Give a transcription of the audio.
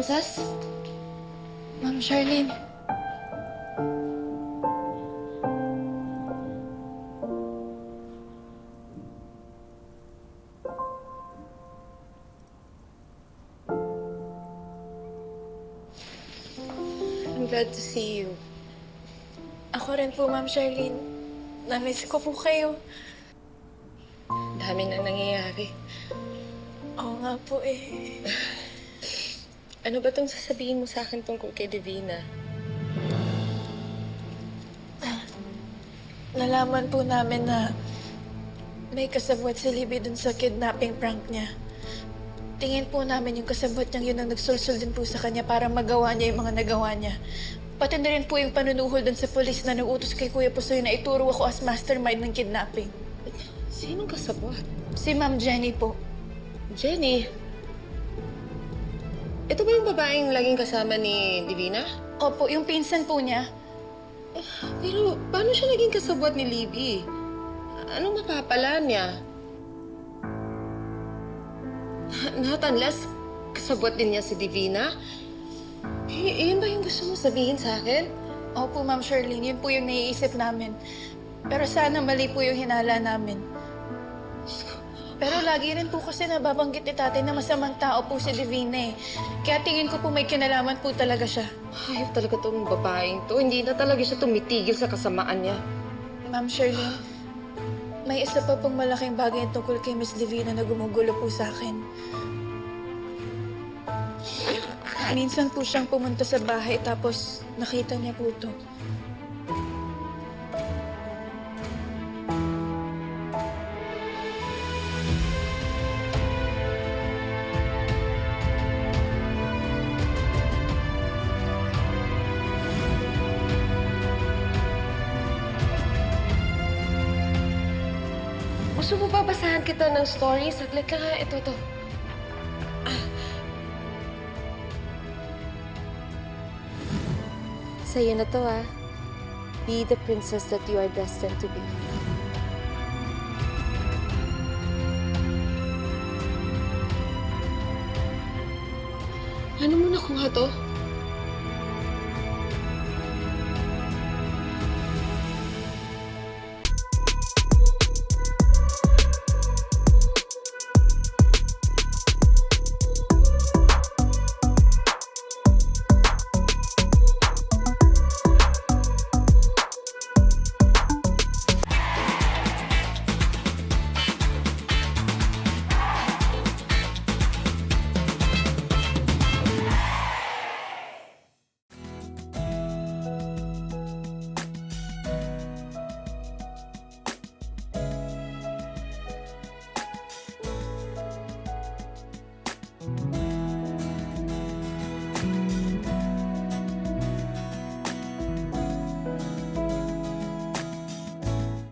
princess? Ma'am Charlene. I'm glad to see you. Ako rin po, Ma'am Charlene. Na-miss ko po kayo. Dami na nangyayari. Oo nga po eh. Ano ba itong sasabihin mo sa akin tungkol kay Divina? Nalaman po namin na may kasabwat si Libby dun sa kidnapping prank niya. Tingin po namin yung kasabwat niyang yun ang nagsulsul din po sa kanya para magawa niya yung mga nagawa niya. Pati na rin po yung panunuhol dun sa polis na nag-utos kay Kuya Pusoy na ituro ako as mastermind ng kidnapping. Sinong kasabwat? Si Ma'am Jenny po. Jenny? Ito ba yung babaeng laging kasama ni Divina? Opo, yung pinsan po niya. Pero paano siya naging kasabwat ni Libby? Anong mapapala niya? Not unless kasabwat din niya si Divina? Yun ba yung gusto mo sabihin sa akin? Opo, Ma'am Charlene, yun po yung naiisip namin. Pero sana mali po yung hinala namin. Pero lagi rin po kasi nababanggit ni tatay na masamang tao po si Divina eh. Kaya tingin ko po may kinalaman po talaga siya. Hayop talaga tong babaeng to. Hindi na talaga siya tumitigil sa kasamaan niya. Ma'am Charlene, may isa pa pong malaking bagay tungkol kay Miss Divina na gumugulo po sa akin. Minsan po siyang pumunta sa bahay tapos nakita niya po to. Gusto mo ba basahan kita ng story? Saglit lang ha. Ito. Sa'yo na to ah. Be the princess that you are destined to be. Ano mo nakuha to?